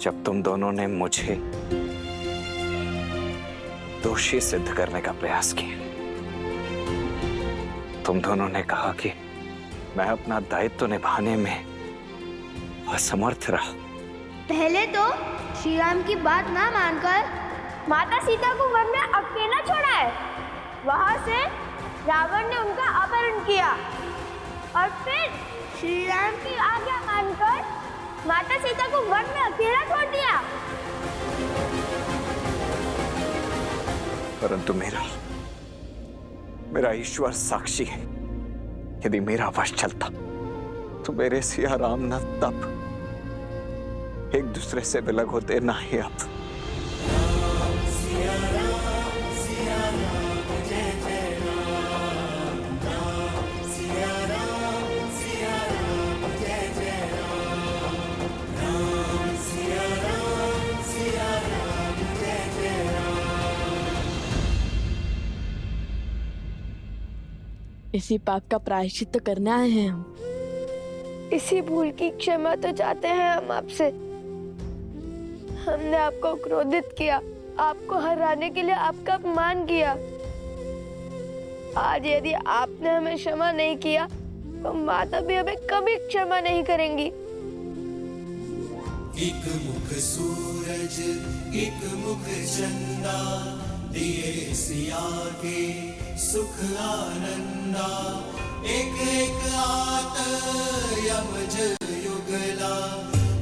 जब तुम दोनों ने मुझे दोषी सिद्ध करने का प्रयास किया, तुम दोनों ने कहा कि मैं अपना दायित्व निभाने में असमर्थ रहा। पहले तो श्री राम की बात ना मानकर माता सीता को वन में अकेला छोड़ा है। वहां से रावण ने उनका अपहरण किया और फिर श्री राम की आज्ञा मानकर माता सीता को वन में अकेला छोड़ दिया। परंतु मेरा ईश्वर साक्षी है, यदि मेरा वश चलता तो मेरे सिया राम न तब एक दूसरे से विलग होते, ना ही अब। इसी पाप का प्रायश्चित करने आए हैं हम। इसी भूल की क्षमा तो चाहते हैं हम आपसे। हमने आपको क्रोधित किया, आपको हराने के लिए आपका अपमान किया। आज यदि आपने हमें क्षमा नहीं किया तो माता भी हमें कभी क्षमा नहीं करेंगी। एक मुख सूरज एक मुख चंदा, दिए सिया के सुख आनंदा। एक एक आत यमज युगला,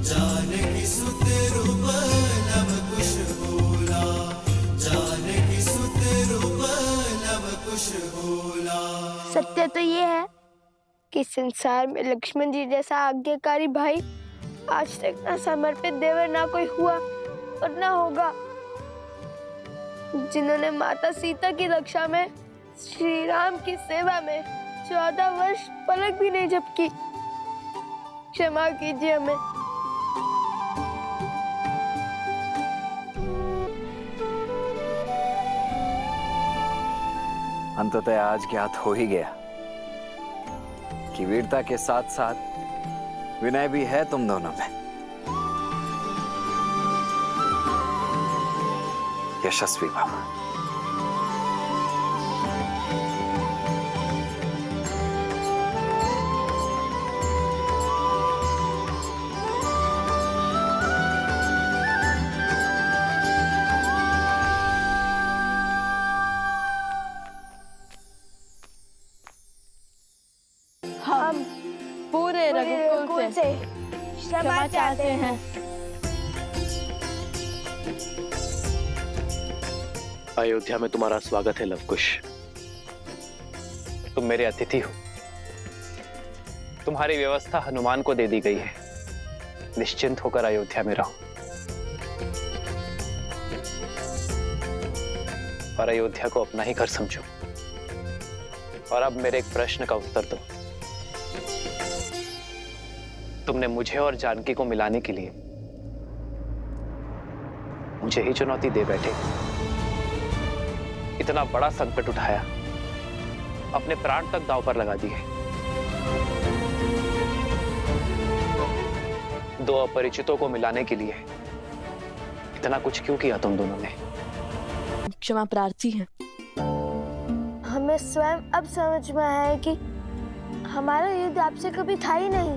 जानकी सुत रूप नव कुश बोला। जानकी सुत रूप नव कुश बोला। सत्य तो ये है कि संसार में लक्ष्मण जी जैसा आज्ञाकारी भाई आज तक ना समर्पित देवर ना कोई हुआ और ना होगा, जिन्होंने माता सीता की रक्षा में श्री राम की सेवा में 14 वर्ष पलक भी नहीं झपकी। क्षमा कीजिए हमें। अंततः आज ज्ञात हो ही गया कि वीरता के साथ साथ विनय भी है तुम दोनों में। यशस्वी भव। हम पूरे रघुकुल से क्षमा चाहते हैं। अयोध्या में तुम्हारा स्वागत है लवकुश। तुम मेरे अतिथि हो। तुम्हारी व्यवस्था हनुमान को दे दी गई है। निश्चिंत होकर अयोध्या में रहो और अयोध्या को अपना ही घर समझो। और अब मेरे एक प्रश्न का उत्तर दो। तुमने मुझे और जानकी को मिलाने के लिए मुझे ही चुनौती दे बैठे। इतना बड़ा संकट उठाया, अपने प्राण तक दांव पर लगा दिए। दो अपरिचितों को मिलाने के लिए इतना कुछ क्यों किया तुम दोनों ने? क्षमा प्रार्थी हैं। हमें स्वयं अब समझ में आया है कि हमारा युद्ध आपसे कभी था ही नहीं,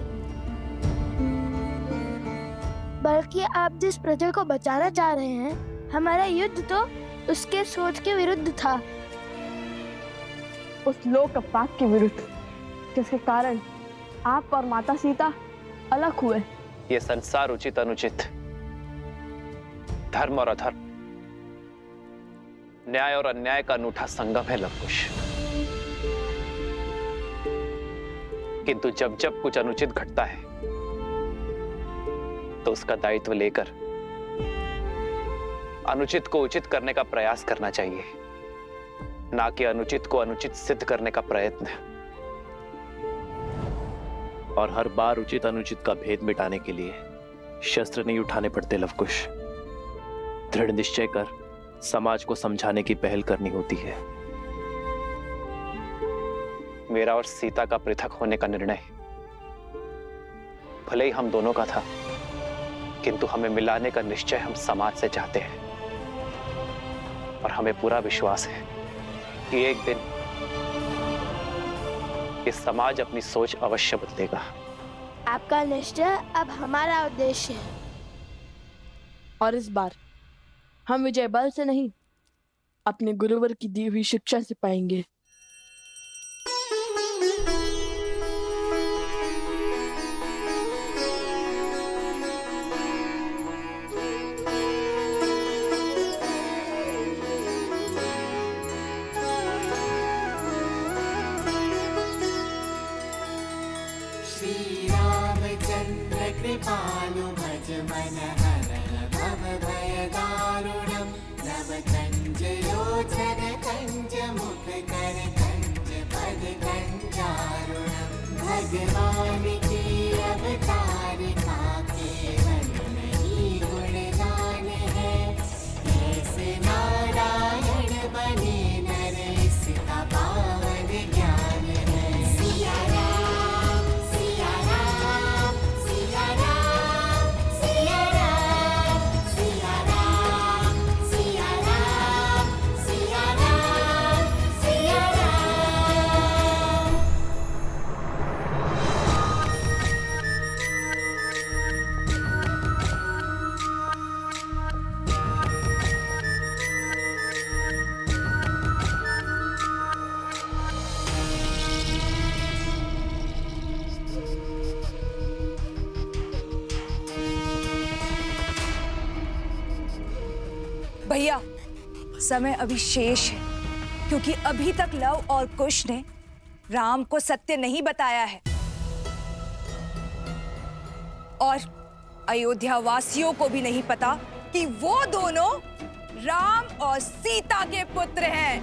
बल्कि आप जिस प्रजा को बचाना चाह रहे हैं, हमारा युद्ध तो उसके सोच के विरुद्ध था। उस लोक अपवाद के विरुद्ध जिसके कारण आप और माता सीता अलग हुए। ये संसार उचित अनुचित, धर्म और अधर्म, न्याय और अन्याय का अनूठा संगम है लवकुश। किंतु जब जब कुछ अनुचित घटता है तो उसका दायित्व लेकर अनुचित को उचित करने का प्रयास करना चाहिए, ना कि अनुचित को अनुचित सिद्ध करने का प्रयत्न। और हर बार उचित अनुचित का भेद मिटाने के लिए शस्त्र नहीं उठाने पड़ते लवकुश। दृढ़ निश्चय कर समाज को समझाने की पहल करनी होती है। मेरा और सीता का पृथक होने का निर्णय भले ही हम दोनों का था, किंतु हमें मिलाने का निश्चय हम समाज से चाहते हैं और हमें पूरा विश्वास है कि एक दिन ये समाज अपनी सोच अवश्य बदलेगा। आपका निश्चय अब हमारा उद्देश्य है। और इस बार हम विजय बल से नहीं, अपने गुरुवर की दी हुई शिक्षा से पाएंगे। श्री रामचंद्र कृपालु भज मन हरण भव भय दारुणम् नव कंज लोचन कंज मुख कर कंज पद कंजारुणम् भगवान की अवतार का केवल नहीं गुणगान है, ऐसे नारायण बने नर इसका पावन ज्ञान है। सिया राम सिया राम सिया राम सिया राम सिया राम सिया राम सिया राम सिया राम। भैया, समय अभी शेष है क्योंकि अभी तक लव और कुश ने राम को सत्य नहीं बताया है और अयोध्या वासियों को भी नहीं पता कि वो दोनों राम और सीता के पुत्र हैं।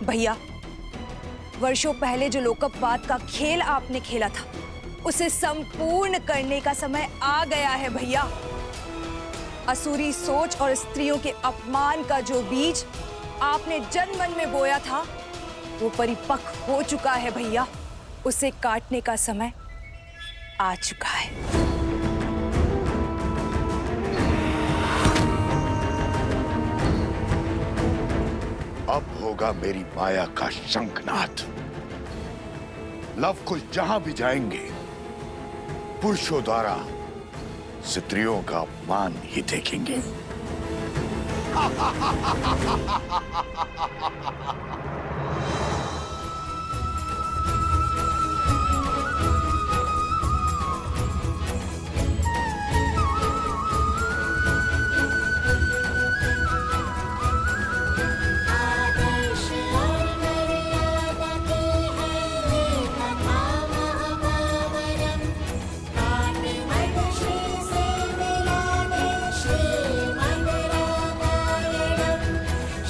भैया, वर्षों पहले जो लोकपवाद का खेल आपने खेला था उसे संपूर्ण करने का समय आ गया है भैया। असुरी सोच और स्त्रियों के अपमान का जो बीज आपने जन मन में बोया था वो परिपक्व हो चुका है भैया। उसे काटने का समय आ चुका है। अब होगा मेरी माया का शंखनाद। लव कुश जहां भी जाएंगे पुरुषों द्वारा स्त्रियों का अपमान ही देखेंगे। आदर्श और मर्यादा की है ये कथा महापावनम्। काटे मनुष्य से मिला दे श्रीमद् रामायणम्।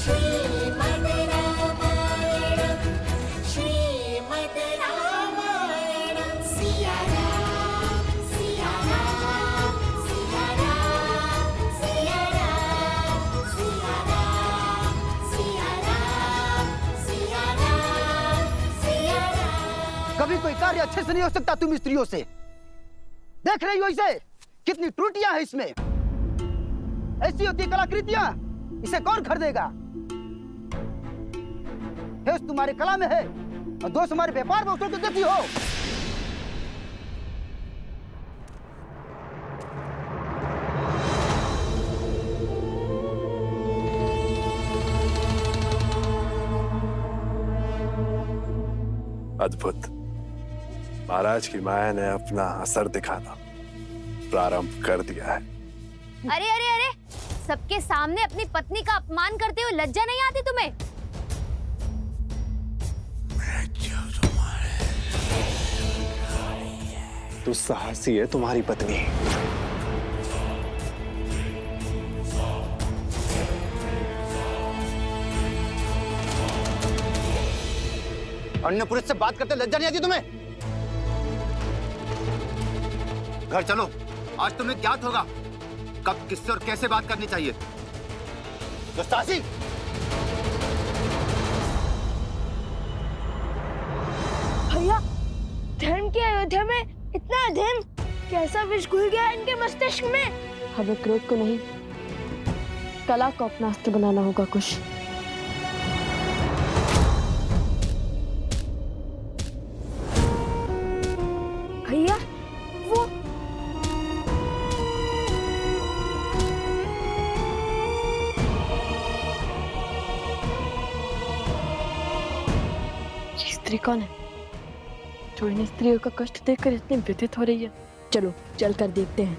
श्रीमद् रामायणम् श्रीमद् रामायणम्। सिया राम सिया राम सिया राम सिया राम सिया राम सिया राम सिया राम सिया राम। कभी कोई कार्य अच्छे से नहीं हो सकता तुम स्त्रियों से। देख रही हो इसे, कितनी त्रुटियां हैं इसमें। ऐसी होती कलाकृतियां, इसे कौन खरीदेगा? हेस तुम्हारी कला में है और दोष हमारे व्यापार में उछल देती हो। अद्भुत। महाराज की माया ने अपना असर दिखाना प्रारंभ कर दिया है। अरे अरे अरे, सबके सामने अपनी पत्नी का अपमान करते हुए लज्जा नहीं आती तुम्हें? दुस्साहसी है तुम्हारी पत्नी। अन्य पुरुष से बात करते लज्जा नहीं आती तुम्हें? घर चलो, आज तुम्हें ज्ञात होगा कब किससे और कैसे बात करनी चाहिए। दुस्साहसी! भैया, धर्म की अयोध्या में इतना अधर्म कैसा विष घुल गया है इनके मस्तिष्क में। हमें क्रोध को नहीं, कला को अपना अस्त्र बनाना होगा कुश। भैया वो ये स्त्री कौन है जो इन स्त्रियों का कष्ट देखकर इतनी व्यथित हो रही है? चलो चलकर देखते हैं।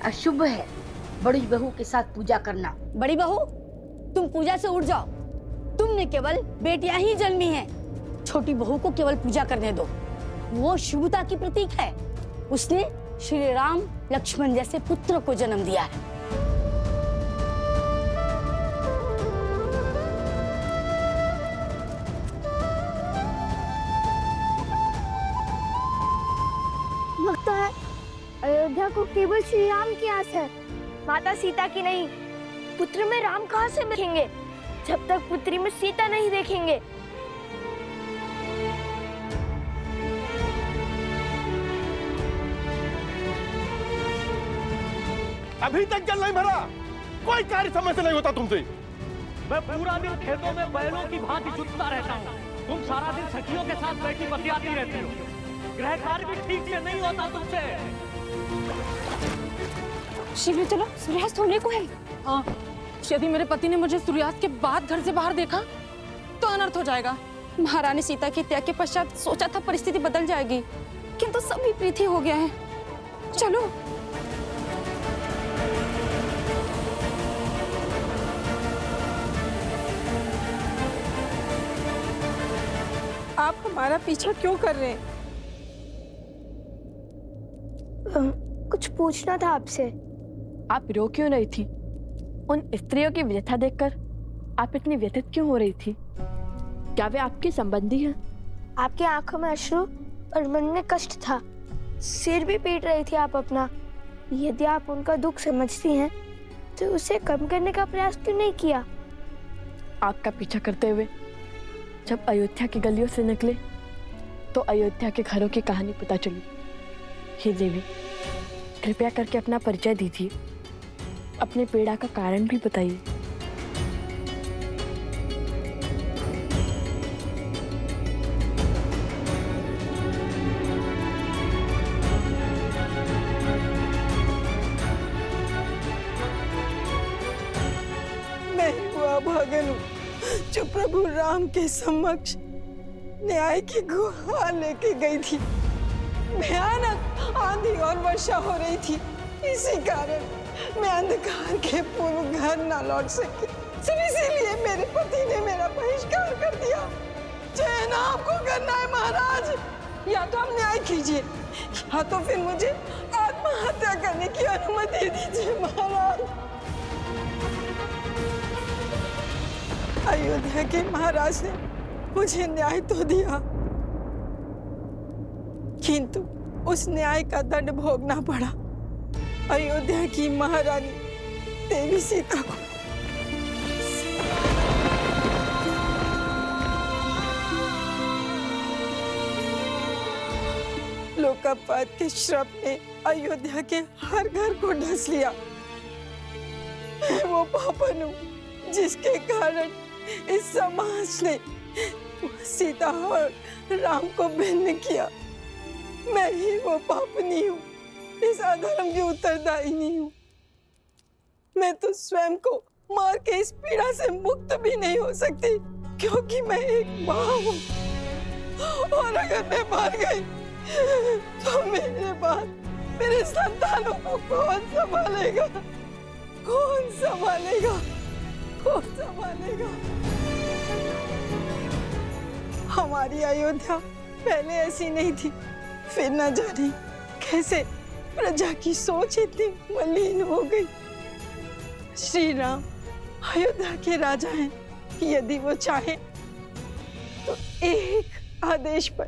अशुभ है बड़ी बहू के साथ पूजा करना। बड़ी बहू, तुम पूजा से उठ जाओ। तुमने केवल बेटियां ही जन्मी हैं। छोटी बहू को केवल पूजा करने दो। वो शुभता की प्रतीक है। उसने श्री राम लक्ष्मण जैसे पुत्र को जन्म दिया है। लगता है अयोध्या को केवल श्री राम की आस है, माता सीता की नहीं। पुत्र में राम कहाँ से देखेंगे जब तक पुत्री में सीता नहीं देखेंगे। अभी तक जल नहीं भरा, कोई कार्य समय से नहीं होता तुमसे। मैं पूरा दिन खेतों में बैलों की भांति जुटता रहता हूँ। तुम सारा दिन सखियों के साथ बैठी बतियाती रहती हो। गृह कार्य भी ठीक से नहीं होता तुमसे। शीघ्र चलो, सूर्यास्त होने को है। हाँ, यदि मेरे पति ने मुझे सूर्यास्त के बाद घर से बाहर देखा तो अनर्थ हो जाएगा। महारानी सीता के त्याग के पश्चात सोचा था परिस्थिति बदल जाएगी, किंतु सब विपरीत ही हो गया है। चलो। आप हमारा पीछा क्यों कर रहे हैं? कुछ पूछना था आपसे। आप रो क्यों रही थी? उन स्त्रियों की व्यथा देखकर आप इतनी व्यथित क्यों हो रही थी? क्या वे आपके संबंधी हैं? आपकी आंखों में अश्रु और मन में कष्ट था। सिर भी पीट रही थी आप अपना। यदि आप उनका दुख समझती हैं तो उसे कम करने का प्रयास क्यों नहीं किया? आपका पीछा करते हुए जब अयोध्या की गलियों से निकले तो अयोध्या के घरों की कहानी पता चली। हे देवी, कृपया करके अपना परिचय दीजिए, अपने पीड़ा का कारण भी बताइए। मैं हुआ भागन हूँ जो प्रभु राम के समक्ष न्याय की गुहार लेके गई थी। भयानक आंधी और वर्षा हो रही थी, इसी कारण मैं अंधकार के पूर्व घर न लौट सकी। सिर्फ इसीलिए मेरे पति ने मेरा बहिष्कार कर दिया। चयन आपको करना है महाराज, या तो आप न्याय कीजिए या तो फिर मुझे आत्महत्या करने की अनुमति दीजिए महाराज। अयोध्या के महाराज ने मुझे न्याय तो दिया, किंतु उस न्याय का दंड भोगना पड़ा। अयोध्या की महारानी देवी सीता को। लोकापात के श्राप ने अयोध्या के हर घर को ढस लिया। मैं वो पापन हूँ जिसके कारण इस समाज ने सीता और राम को भिन्न किया। मैं ही वो पापनी हूँ, इस अधर्म की उत्तरदायिनी हूँ। मैं तो स्वयं को मार के इस पीड़ा से मुक्त भी नहीं हो सकती, क्योंकि मैं एक माँ हूँ। और अगर मैं मर गई तो मेरे बाद मेरे संतानों को कौन संभालेगा? कौन संभालेगा? कौन संभालेगा? हमारी अयोध्या पहले ऐसी नहीं थी, फिर न जाने कैसे प्रजा की सोच इतनी मलिन हो गई। श्री राम अयोध्या के राजा हैं, यदि वो चाहे तो एक आदेश पर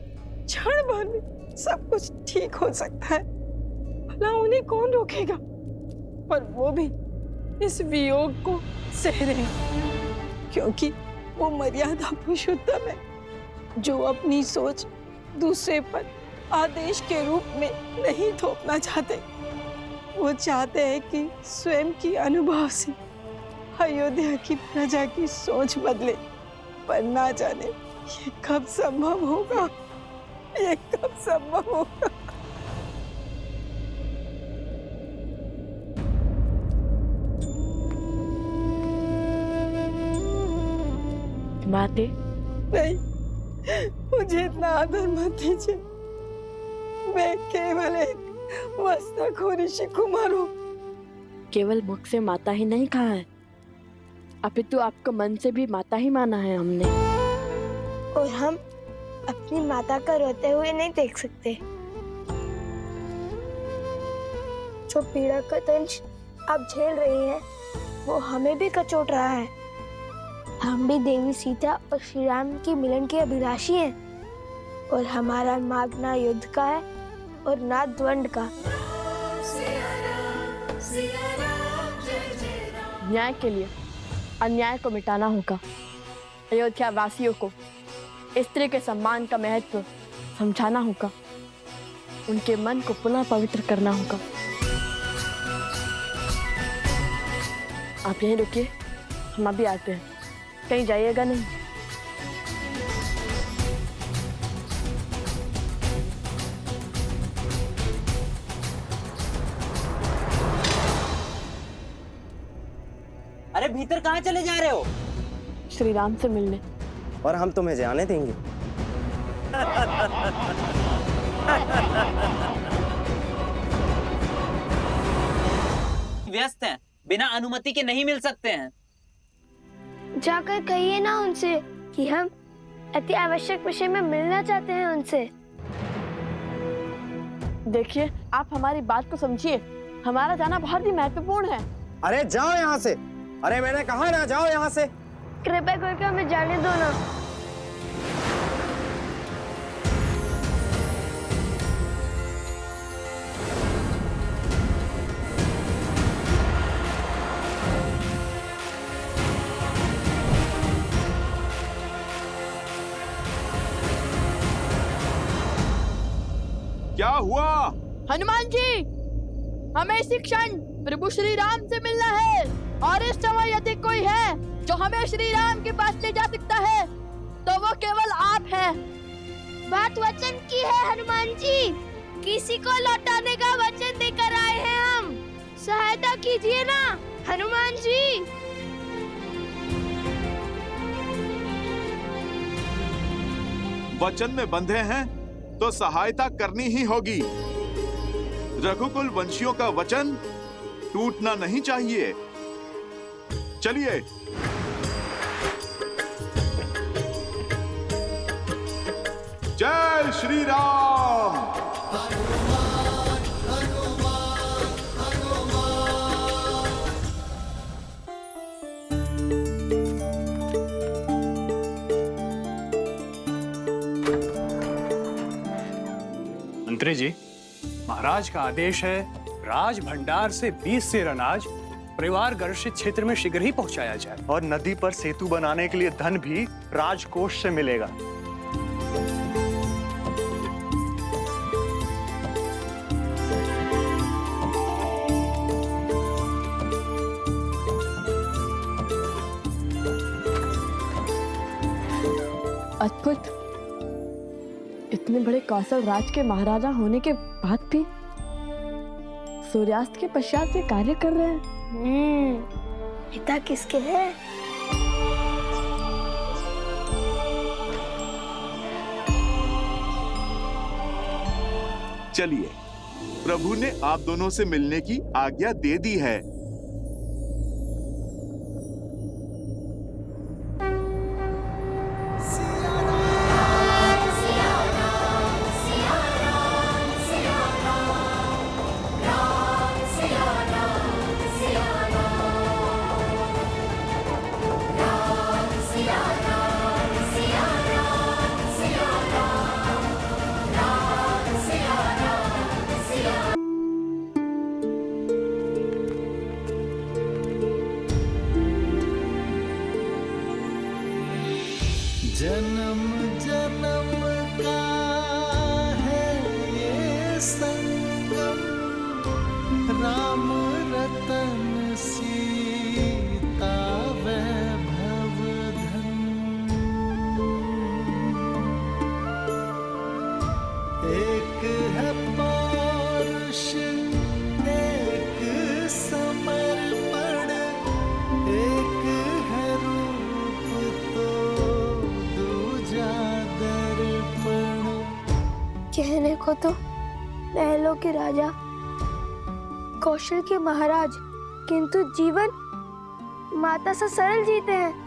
क्षण भर में सब कुछ ठीक हो सकता है। भला उन्हें कौन रोकेगा? पर वो भी इस वियोग को सह रहे हैं, क्योंकि वो मर्यादा पुरुषोत्तम है जो अपनी सोच दूसरे पर आदेश के रूप में नहीं थोपना चाहते। वो चाहते हैं कि स्वयं की अनुभव से अयोध्या की प्रजा की सोच बदले, पर ना जाने ये कब संभव होगा, ये कब संभव होगा। माते, नहीं, मुझे इतना आदर मत दीजिए। मैं केवल एक वस्ताखोर ऋषि कुमार हूँ। केवल मुख से माता ही नहीं कहा है, अपितु आपको मन से भी माता ही माना है हमने। और हम अपनी माता का रोते हुए नहीं देख सकते। जो पीड़ा का दंश आप झेल रही हैं, वो हमें भी कचोट रहा है। हम भी देवी सीता और श्री राम की मिलन के अभिलाषी हैं, और हमारा मार्ग ना युद्ध का है और ना द्वंद का। न्याय के लिए अन्याय को मिटाना होगा। अयोध्या वासियों को स्त्री के सम्मान का महत्व समझाना होगा। उनके मन को पुनः पवित्र करना होगा। आप यहीं रुकिए, हम अभी आते हैं। कहीं जाइएगा नहीं। अरे भीतर कहाँ चले जा रहे हो? श्री राम से मिलने। और हम तुम्हें जाने देंगे? व्यस्त हैं, बिना अनुमति के नहीं मिल सकते हैं। जाकर कहिए ना उनसे कि हम अति आवश्यक विषय में मिलना चाहते हैं उनसे। देखिए, आप हमारी बात को समझिए। हमारा जाना बहुत ही महत्वपूर्ण है। अरे जाओ यहाँ से। अरे मैंने कहा ना, जाओ यहाँ से। कृपया करके हमें जाने दो ना। क्या हुआ? हनुमान जी, हमें इसी क्षण प्रभु श्री राम से मिलना है, और इस समय यदि कोई है जो हमें श्री राम के पास ले जा सकता है तो वो केवल आप हैं। बात वचन की है हनुमान जी, किसी को लौटाने का वचन देकर आए हैं हम। सहायता कीजिए ना हनुमान जी। वचन में बंधे हैं तो सहायता करनी ही होगी। रघुकुल वंशियों का वचन टूटना नहीं चाहिए। चलिए। जय श्री राम। मंत्री जी, महाराज का आदेश है राज भंडार से 20 सेर अनाज परिवार गर्षित क्षेत्र में शीघ्र ही पहुंचाया जाए, और नदी पर सेतु बनाने के लिए धन भी राजकोष से मिलेगा। अद्भुत। इतने बड़े कौशल राज के महाराजा होने के बाद भी सूर्यास्त के पश्चात वे कार्य कर रहे हैं। पिता किसके हैं? चलिए, प्रभु ने आप दोनों से मिलने की आज्ञा दे दी है। कहने को तो महलों के राजा, कौशल के महाराज, किंतु जीवन माता सा सरल जीते हैं।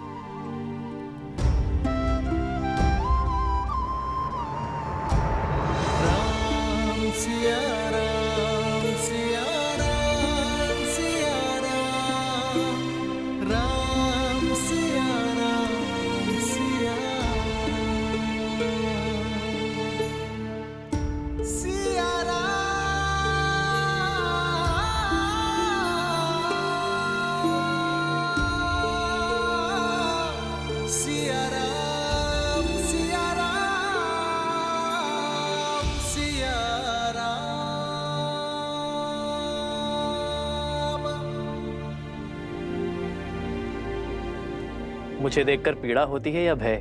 मुझे देखकर पीड़ा होती है या भय?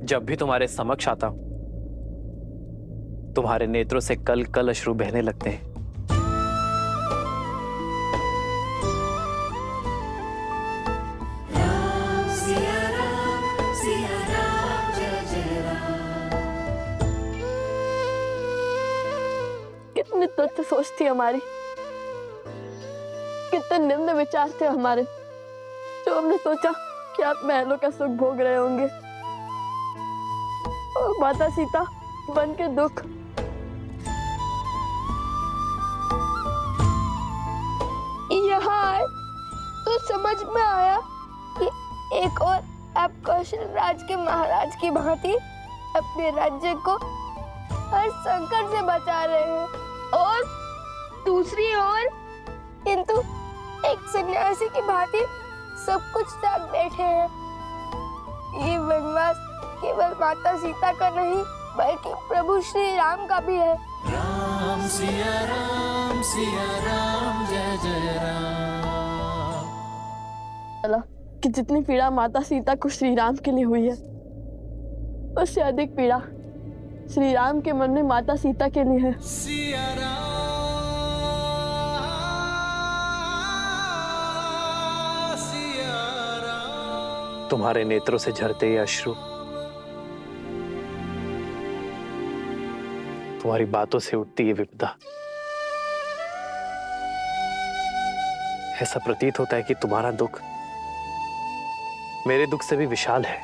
जब भी तुम्हारे समक्ष आता हूं, तुम्हारे नेत्रों से कल कल अश्रु बहने लगते हैं। कितनी तुच्छ सोच थी हमारी, कितने निम्न विचार थे हमारे, जो हमने सोचा कि आप महलों का सुख भोग रहे होंगे और माता सीता वन के दुख। यहाँ आए तो समझ में आया कि एक और आप कौशल राज के महाराज की भांति अपने राज्य को हर संकट से बचा रहे हैं, और दूसरी ओर किंतु एक सन्यासी की भांति सब कुछ त्याग बैठे हैं। ये वनवास केवल माता सीता का नहीं, बल्कि प्रभु श्री राम का भी है। राम सिया राम जय जय राम। चला कि जितनी पीड़ा माता सीता को श्री राम के लिए हुई है, उससे अधिक पीड़ा श्री राम के मन में माता सीता के लिए है। सिया राम तुम्हारे नेत्रों से झरते ये अश्रु तुम्हारी बातों से उठती ये विपदा, ऐसा प्रतीत होता है कि तुम्हारा दुख मेरे दुख से भी विशाल है।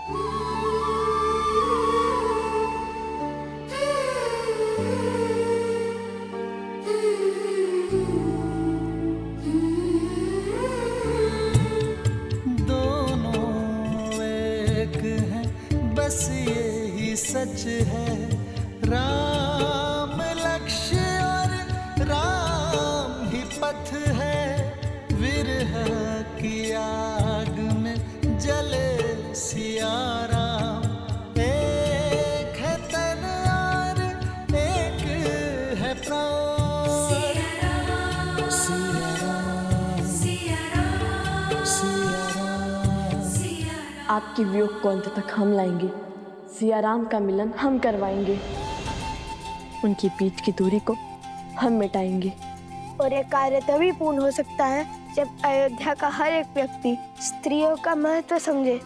बस यही सच है, राम लक्ष्य और राम ही पथ है, विरह की आग में जले सिया राम, एक है तन और एक है प्राण। सिया राम सिया राम सिया राम सिया राम। आपकी वियोग को अंत तक हम लाएंगे, सिया राम का मिलन हम करवाएंगे, उनकी बीच की दूरी को हम मिटाएंगे। और ये कार्य तभी पूर्ण हो सकता है जब अयोध्या का हर एक व्यक्ति स्त्रियों का महत्व समझे,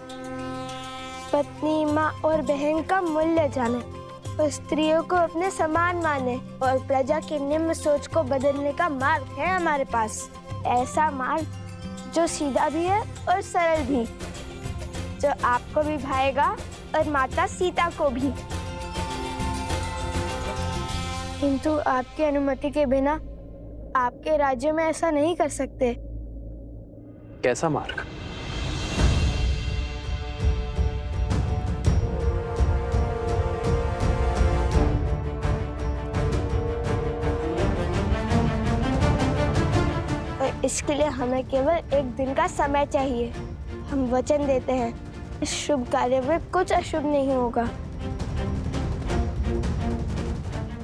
पत्नी, माँ और बहन का मूल्य जाने, और स्त्रियों को अपने समान माने, और प्रजा की निम्न सोच को बदलने का मार्ग है हमारे पास। ऐसा मार्ग जो सीधा भी है और सरल भी, जो आपको भी भाएगा और माता सीता को भी। किंतु आपकी अनुमति के बिना आपके राज्य में ऐसा नहीं कर सकते। कैसा मार्ग? और इसके लिए हमें केवल एक दिन का समय चाहिए। हम वचन देते हैं, इस शुभ कार्य में कुछ अशुभ नहीं होगा।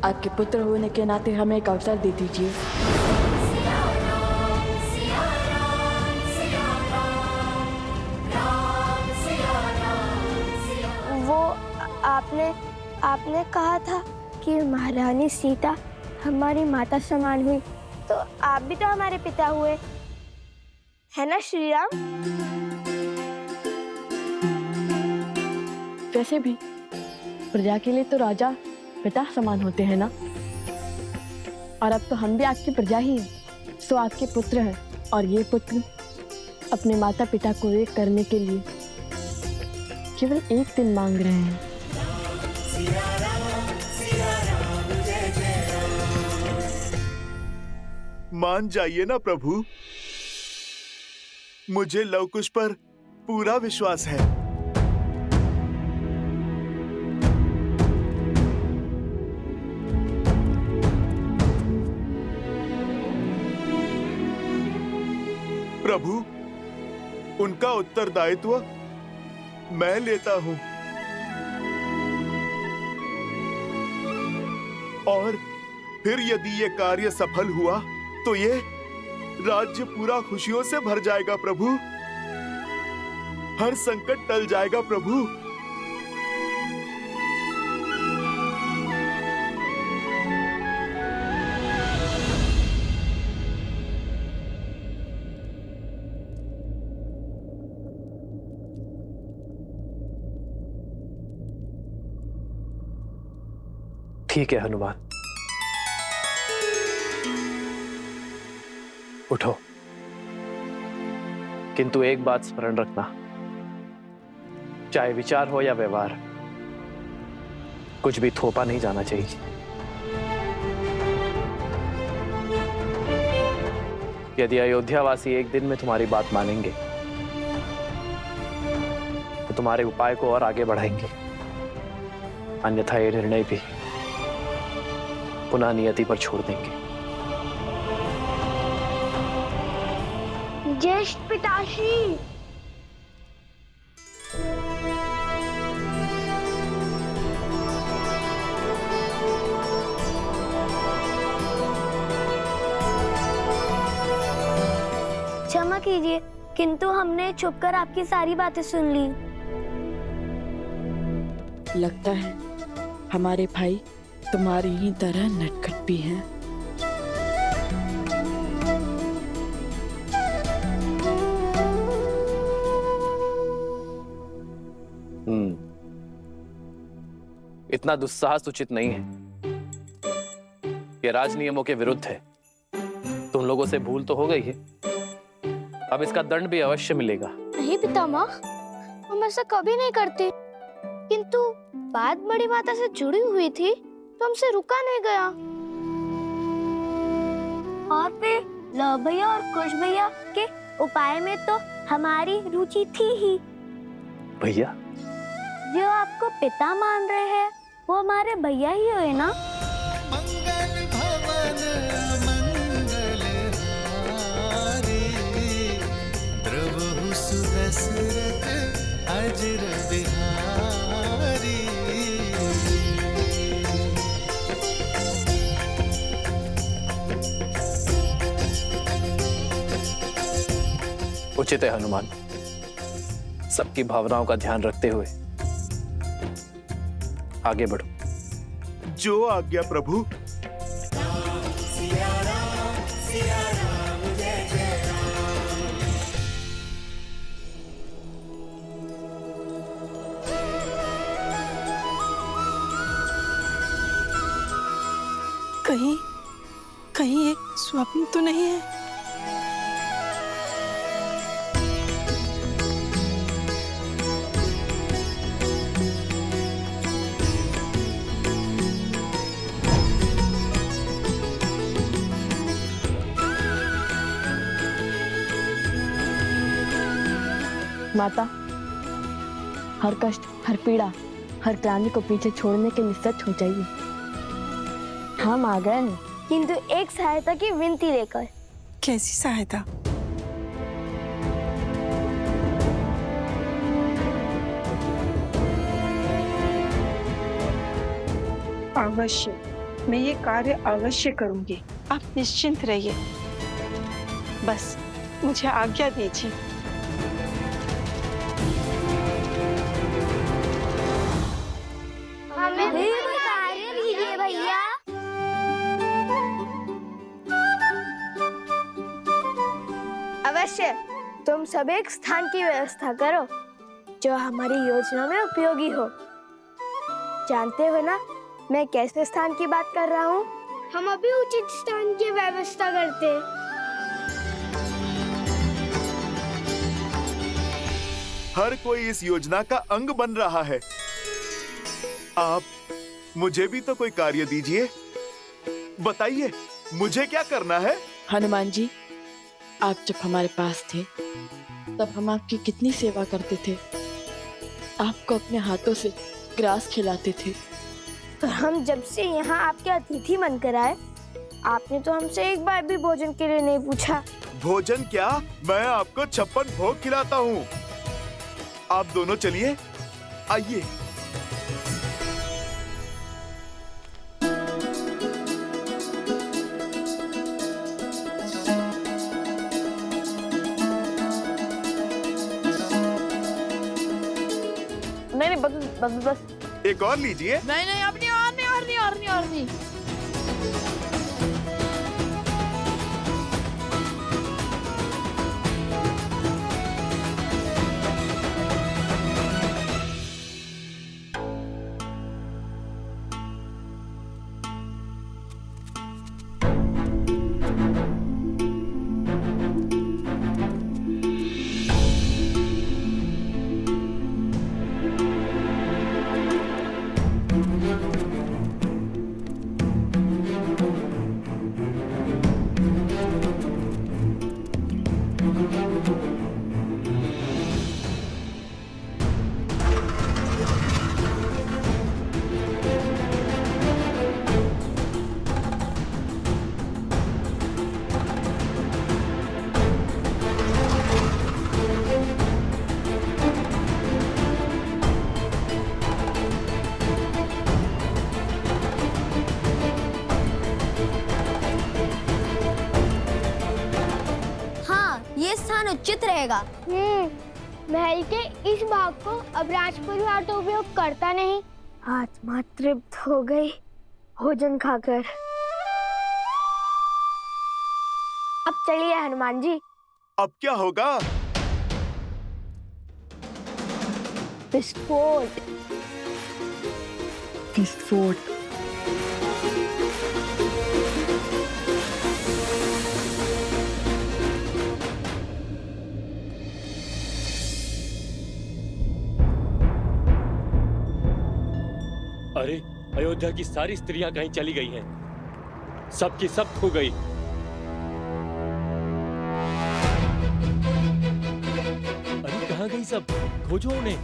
आपके पुत्र होने के नाते हमें एक अवसर दे दीजिए। वो आपने कहा था कि महारानी सीता हमारी माता समान हुई, तो आप भी तो हमारे पिता हुए, है ना श्री राम? वैसे भी प्रजा के लिए तो राजा पिता समान होते हैं ना। और अब तो हम भी आपकी प्रजा ही हैं, सो आपके पुत्र हैं। और ये पुत्र अपने माता पिता को एक करने के लिए केवल एक दिन मांग रहे हैं। मान जाइए ना प्रभु, मुझे लवकुश पर पूरा विश्वास है। प्रभु, उनका उत्तरदायित्व मैं लेता हूं। और फिर यदि ये कार्य सफल हुआ तो ये राज्य पूरा खुशियों से भर जाएगा प्रभु। हर संकट टल जाएगा प्रभु। ठीक है हनुमान, उठो। किंतु एक बात स्मरण रखना, चाहे विचार हो या व्यवहार, कुछ भी थोपा नहीं जाना चाहिए। यदि अयोध्यावासी एक दिन में तुम्हारी बात मानेंगे तो तुम्हारे उपाय को और आगे बढ़ाएंगे, अन्यथा ये निर्णय भी पुनः नियति पर छोड़ देंगे। ज्येष्ठ पिताश्री, क्षमा कीजिए, किंतु हमने छुपकर आपकी सारी बातें सुन ली। लगता है हमारे भाई तुम्हारी ही तरह नटखट भी हैं। इतना दुस्साहस उचित नहीं है। ये राज नियमों के विरुद्ध है। तुम लोगों से भूल तो हो गई है, अब इसका दंड भी अवश्य मिलेगा। नहीं पितामह, हम ऐसा कभी नहीं करते, किंतु बात बड़ी माता से जुड़ी हुई थी तो हमसे रुका नहीं गया। और फिर लव भैया और कुश भैया के उपाय में तो हमारी रुचि थी ही। भैया? जो आपको पिता मान रहे हैं वो हमारे भैया ही हुए ना। मंगल भवन मंगल हारी, द्रवहु सुदशरथ अजर बिहारी। उचित है हनुमान, सबकी भावनाओं का ध्यान रखते हुए आगे बढ़ो। जो आज्ञा प्रभु। कहीं कहीं ये स्वप्न तो नहीं है? माता, हर कष्ट, हर पीड़ा, हर क्लांति को पीछे छोड़ने के लिए सच हो जाइए। हम आ गए हैं, किंतु एक सहायता की विनती लेकर। कैसी सहायता? अवश्य, मैं ये कार्य अवश्य करूंगी। आप निश्चिंत रहिए, बस मुझे आज्ञा दीजिए। हमें भी कार्य दीजिए भैया। अवश्य, तुम सब एक स्थान की व्यवस्था करो जो हमारी योजना में उपयोगी हो। जानते हो ना, मैं कैसे स्थान की बात कर रहा हूँ? हम अभी उचित स्थान की व्यवस्था करते। हर कोई इस योजना का अंग बन रहा है। आप मुझे भी तो कोई कार्य दीजिए। बताइए मुझे क्या करना है? हनुमान जी, आप जब हमारे पास थे तब हम आपकी कितनी सेवा करते थे। आपको अपने हाथों से ग्रास खिलाते थे। पर हम जब से यहाँ आपके अतिथि बनकर आए, आपने तो हमसे एक बार भी भोजन के लिए नहीं पूछा। भोजन क्या, मैं आपको 56 भोग खिलाता हूँ। आप दोनों चलिए, आइए। नहीं बस बस बस। एक और लीजिए। नहीं अपनी और नहीं। उचित रहेगा। महल के इस भाग को अब राज परिवार तो उपयोग करता नहीं। आत्मा तृप्त हो गई भोजन खाकर। अब चलिए हनुमान जी। अब क्या होगा? विस्फोट। अरे अयोध्या की सारी स्त्रियां कहीं चली गई हैं। सब की सब खो गई। अरे कहाँ गई सब? खोजो उन्हें।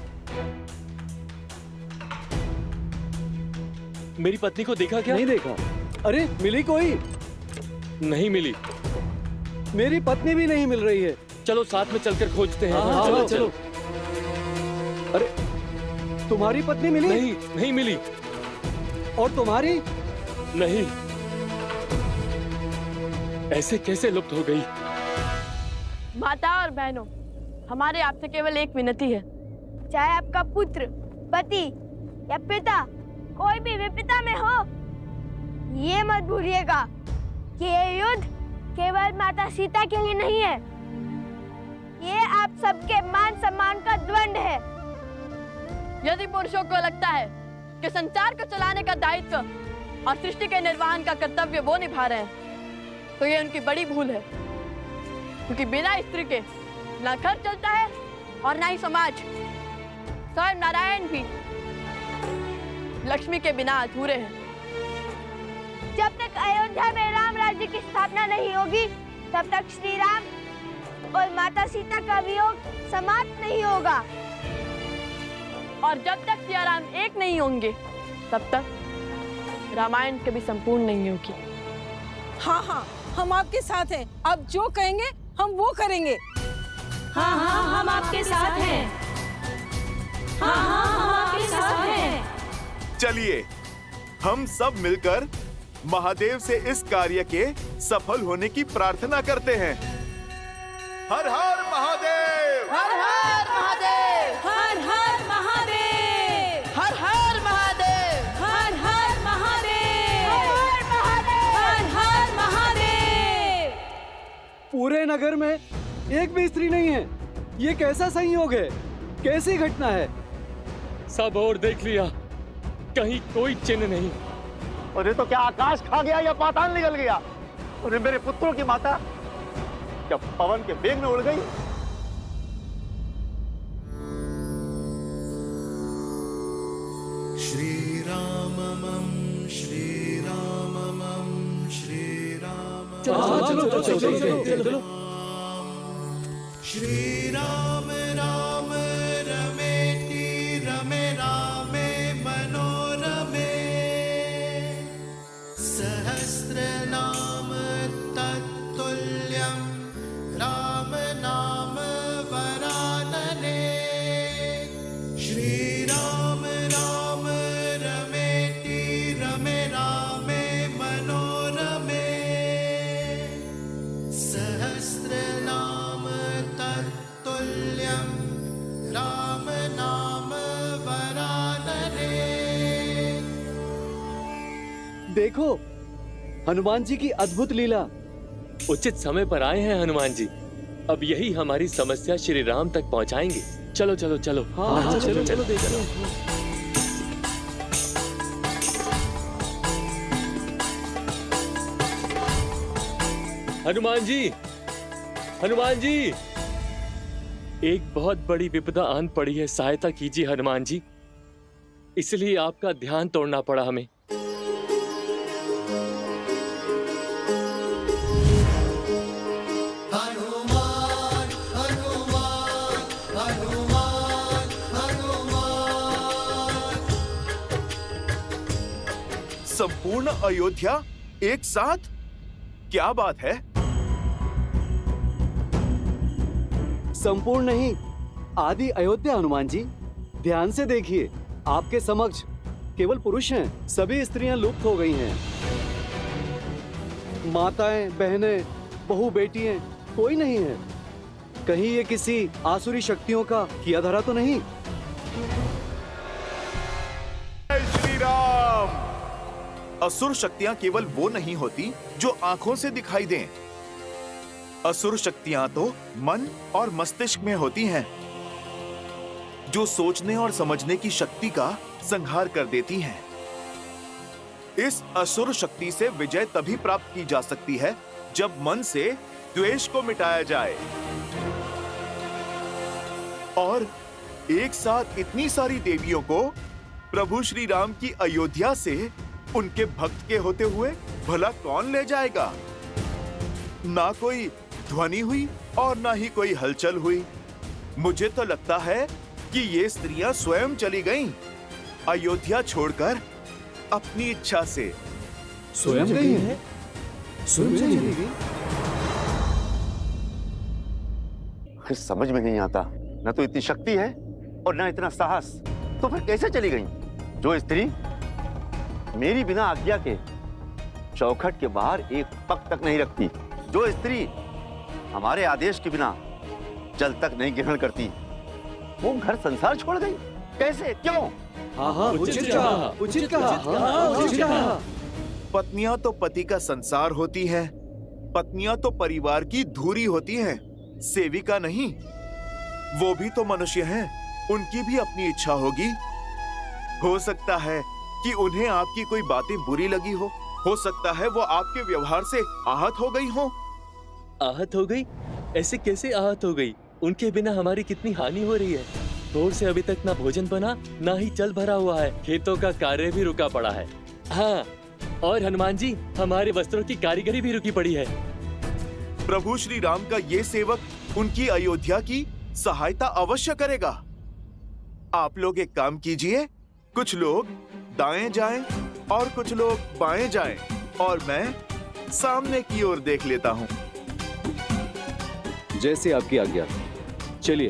मेरी पत्नी को देखा क्या? नहीं देखा। अरे मिली कोई? नहीं मिली। मेरी पत्नी भी नहीं मिल रही है। चलो साथ में चलकर खोजते हैं। हाँ, चलो। अरे तुम्हारी पत्नी मिली? नहीं मिली। और तुम्हारी? नहीं। ऐसे कैसे लुप्त हो गई? माता और बहनों, हमारे आपसे केवल एक विनती है। चाहे आपका पुत्र, पति या पिता कोई भी विपदा में हो, ये मत भूलिएगा कि ये युद्ध केवल माता सीता के लिए नहीं है। ये आप सबके मान सम्मान का द्वंद है। यदि पुरुषों को लगता है कि संसार को चलाने का दायित्व और सृष्टि के निर्वहन का कर्तव्य वो निभा रहे हैं, तो ये उनकी बड़ी भूल है। क्योंकि बिना स्त्री के ना घर चलता है और ना ही समाज। स्वयं नारायण भी लक्ष्मी के बिना अधूरे हैं। जब तक अयोध्या में राम राज्य की स्थापना नहीं होगी, तब तक श्री राम और माता सीता का वियोग समाप्त नहीं होगा। और जब तक सिया राम एक नहीं होंगे, तब तक रामायण कभी संपूर्ण नहीं होगी। हाँ, हम आपके साथ हैं। आप जो कहेंगे हम वो करेंगे। हाँ, हम आपके साथ हैं। हाँ, हम आपके साथ हैं। चलिए हम सब मिलकर महादेव से इस कार्य के सफल होने की प्रार्थना करते हैं। हर हर महादेव! हर हर महादेव! हर हर महादेव! हर हर महादेव! हर हर महादेव! हर हर महादेव! पूरे नगर में एक भी स्त्री नहीं है। ये कैसा संयोग है? कैसी घटना है? सब और देख लिया, कहीं कोई चिन्ह नहीं। अरे तो क्या आकाश खा गया या पाताल निकल गया? अरे मेरे पुत्रों की माता क्या पवन के वेग में उड़ गई? श्री राममं श्री राममं श्री राम चलो श्री राम राम रमेति रमे रामे मनोरमे सहस्रनाम तत्तुल्यं राम नाम वरानने श्री राम राम रमेति रमे रामे मनोरमे सहस्रनाम तत्तुल्यं राम नाम वरानने। देखो हनुमान जी की अद्भुत लीला। उचित समय पर आए हैं हनुमान जी। अब यही हमारी समस्या श्री राम तक पहुंचाएंगे। चलो चलो चलो। हाँ, चलो चलो देखो। हनुमान जी, हनुमान जी, एक बहुत बड़ी विपदा आन पड़ी है, सहायता कीजिए हनुमान जी। इसलिए आपका ध्यान तोड़ना पड़ा हमें। हनुमान हनुमान हनुमान हनुमान। संपूर्ण अयोध्या एक साथ? क्या बात है? संपूर्ण नहीं, आदि अयोध्या हनुमान जी। ध्यान से देखिए, आपके समक्ष केवल पुरुष हैं, सभी स्त्रियां लुप्त हो गई हैं। माताएं, बहनें, बहू, बेटियां कोई नहीं है। कहीं ये किसी आसुरी शक्तियों का किया धरा तो नहीं? श्री राम। असुर शक्तियां केवल वो नहीं होती जो आंखों से दिखाई दें। असुर शक्तियां तो मन और मस्तिष्क में होती हैं, जो सोचने और समझने की शक्ति का संहार कर देती हैं। इस असुर शक्ति से विजय तभी प्राप्त की जा सकती है जब मन से द्वेष को मिटाया जाए। और एक साथ इतनी सारी देवियों को प्रभु श्री राम की अयोध्या से उनके भक्त के होते हुए भला कौन ले जाएगा? ना कोई ध्वनि हुई और ना ही कोई हलचल हुई। मुझे तो लगता है कि ये स्त्रियां स्वयं चली गईं, अयोध्या छोड़कर अपनी इच्छा से। स्वयं गई है? स्वयं चली गई? समझ में नहीं आता, न तो इतनी शक्ति है और न इतना साहस, तो फिर कैसे चली गई? जो स्त्री मेरी बिना आज्ञा के चौखट के बाहर एक पग तक नहीं रखती, जो स्त्री हमारे आदेश के बिना जल तक नहीं ग्रहण करती, वो घर संसार छोड़ गई। कैसे? क्यों? हाँ, उचित कहा, उचित कहा, उचित कहा। पत्नियां तो पति का संसार होती हैं, पत्नियां तो परिवार की धुरी होती हैं, सेविका नहीं। वो भी तो मनुष्य हैं, उनकी भी अपनी इच्छा होगी। हो सकता है कि उन्हें आपकी कोई बातें बुरी लगी हो सकता है वो आपके व्यवहार से आहत हो गई हो। आहत हो गई? ऐसे कैसे आहत हो गई? उनके बिना हमारी कितनी हानि हो रही है। भोर से अभी तक ना भोजन बना, ना ही जल भरा हुआ है, खेतों का कार्य भी रुका पड़ा है। हाँ, और हनुमान जी, हमारे वस्त्रों की कारीगरी भी रुकी पड़ी है। प्रभु श्री राम का ये सेवक उनकी अयोध्या की सहायता अवश्य करेगा। आप लोग एक काम कीजिए, कुछ लोग दाएं जाएं और कुछ लोग बाएं जाएं, और मैं सामने की ओर देख लेता हूँ। जैसे आपकी आज्ञा। चलिए।